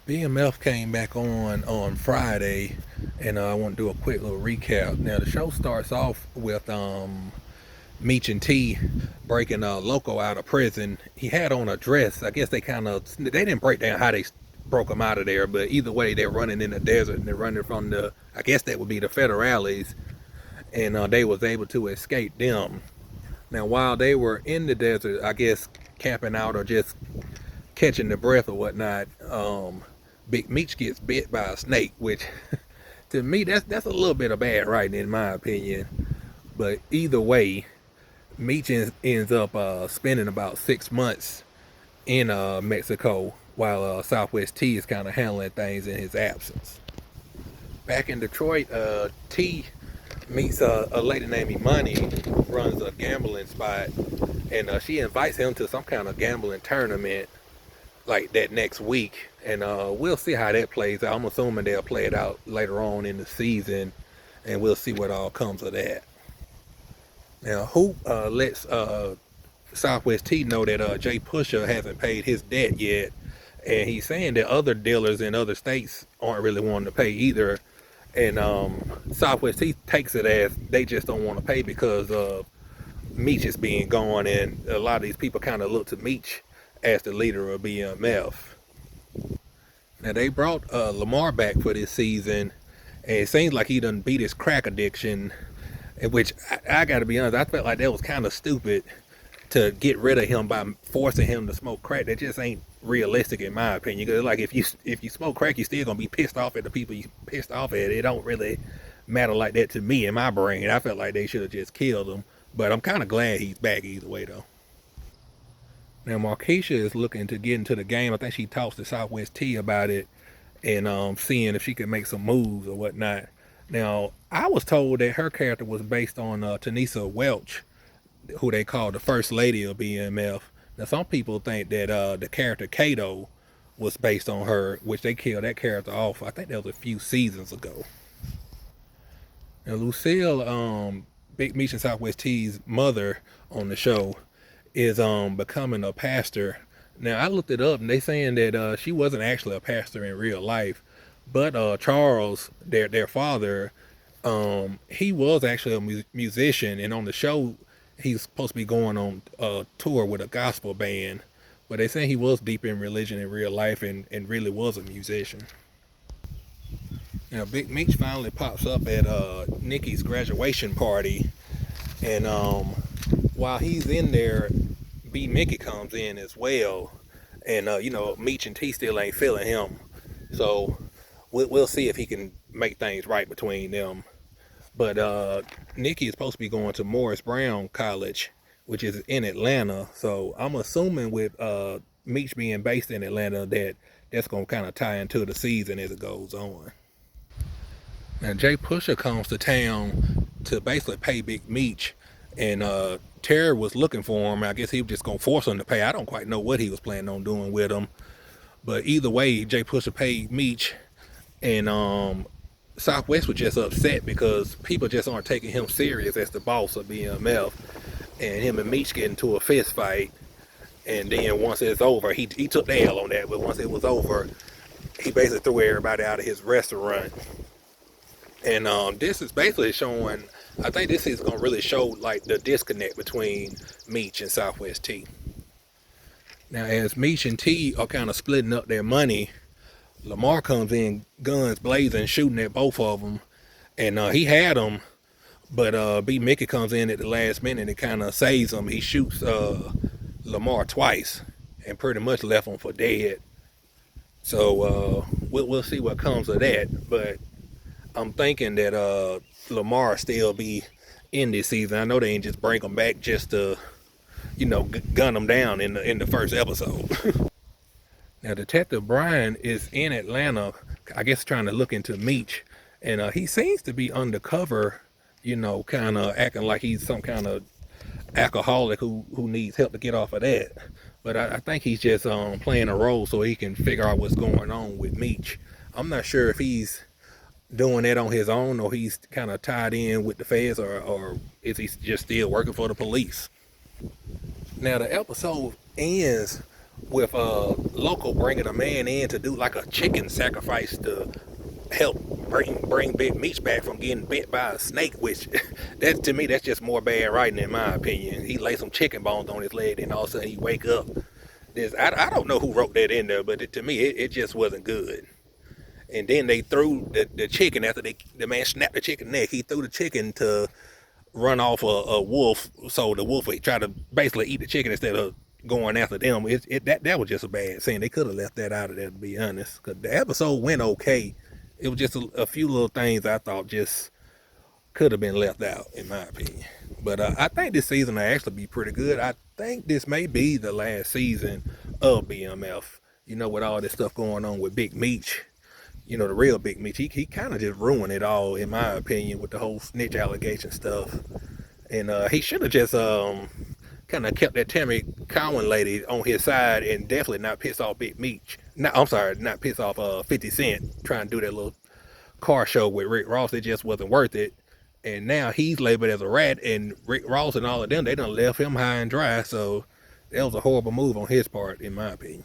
BMF came back on Friday, and I want to do a quick little recap. Now the show starts off with Meech and T breaking Loco out of prison. He had on a dress. I guess they didn't break down how they broke him out of there, but either way they're running in the desert and they're running from the, I guess that would be the federales, and they was able to escape them. Now while they were in the desert, I guess camping out or just catching the breath or whatnot, Big Meech gets bit by a snake, which to me that's a little bit of bad writing in my opinion. But either way, Meech ends up spending about 6 months in Mexico while Southwest T is kind of handling things in his absence. Back in Detroit, T meets a lady named Imani, who runs a gambling spot, and she invites him to some kind of gambling tournament like that next week, and we'll see how that plays out. I'm assuming they'll play it out later on in the season, and we'll see what all comes of that. Now, Hoop lets Southwest T know that Jay Pusher hasn't paid his debt yet, and he's saying that other dealers in other states aren't really wanting to pay either. And Southwest T takes it as they just don't want to pay because Meech is being gone, and a lot of these people kind of look to Meech as the leader of BMF. Now they brought Lamar back for this season, and it seems like he done beat his crack addiction, in which I got to be honest, I felt like that was kind of stupid to get rid of him by forcing him to smoke crack. That just ain't realistic in my opinion. Because like if you smoke crack, you're still gonna be pissed off at the people you pissed off at. It don't really matter like that to me in my brain. I felt like they should have just killed him. But I'm kind of glad he's back either way though. Now Markeisha is looking to get into the game. I think she talks to Southwest T about it and seeing if she can make some moves or whatnot. Now I was told that her character was based on Tanisa Welch, who they call the first lady of BMF. Now some people think that the character Kato was based on her, which they killed that character off. I think that was a few seasons ago. Now Lucille, Big Meech and Southwest T's mother on the show, is becoming a pastor. Now I looked it up, and they saying that she wasn't actually a pastor in real life, but Charles, their father, he was actually a musician, and on the show he's supposed to be going on a tour with a gospel band. But they say he was deep in religion in real life and really was a musician. Now Big Meech finally pops up at Nikki's graduation party, and while he's in there, B Mickey comes in as well, and Meech and T still ain't feeling him, so we'll see if he can make things right between them. But Nikki is supposed to be going to Morris Brown College, which is in Atlanta, so I'm assuming with Meech being based in Atlanta that's gonna kind of tie into the season as it goes on. Now Jay Pusher comes to town to basically pay Big Meech, and Terry was looking for him. I guess he was just gonna force him to pay. I don't quite know what he was planning on doing with him, but either way, Jay Pusher paid Meech, and Southwest was just upset because people just aren't taking him serious as the boss of BMF, and him and Meech get into a fist fight, and then once it's over, he took the L on that. But once it was over, he basically threw everybody out of his restaurant. And this is basically showing, I think this is gonna really show like the disconnect between Meech and Southwest T. Now as Meech and T are kind of splitting up their money, Lamar comes in guns blazing, shooting at both of them, and he had them, but B Mickey comes in at the last minute and kind of saves him. He shoots Lamar twice and pretty much left him for dead. So we'll see what comes of that, but I'm thinking that Lamar still be in this season. I know they ain't just bring him back just to, gun him down in the first episode. Now Detective Brian is in Atlanta, I guess trying to look into Meech, and he seems to be undercover, kind of acting like he's some kind of alcoholic who needs help to get off of that. But I think he's just playing a role so he can figure out what's going on with Meech. I'm not sure if he's doing that on his own or he's kind of tied in with the feds, or is he just still working for the police. Now the episode ends with local bringing a man in to do like a chicken sacrifice to help bring Big Meech back from getting bit by a snake, which that to me that's just more bad writing in my opinion. He laid some chicken bones on his leg, and all of a sudden he wake up. I don't know who wrote that in there, but to me it just wasn't good. And then they threw the chicken after the man snapped the chicken neck. He threw the chicken to run off a wolf, so the wolf would try to basically eat the chicken instead of going after them. That was just a bad scene. They could have left that out of there, to be honest, because the episode went okay. It was just a few little things I thought just could have been left out, in my opinion. But I think this season will actually be pretty good. I think this may be the last season of BMF. You know, with all this stuff going on with Big Meech, you know, the real Big Meech, he kind of just ruined it all, in my opinion, with the whole snitch allegation stuff. And he should have just kind of kept that Tammy Cowan lady on his side and definitely not piss off Big Meech. No, I'm sorry, not piss off 50 Cent trying to do that little car show with Rick Ross. It just wasn't worth it. And now he's labeled as a rat, and Rick Ross and all of them, they done left him high and dry. So that was a horrible move on his part, in my opinion.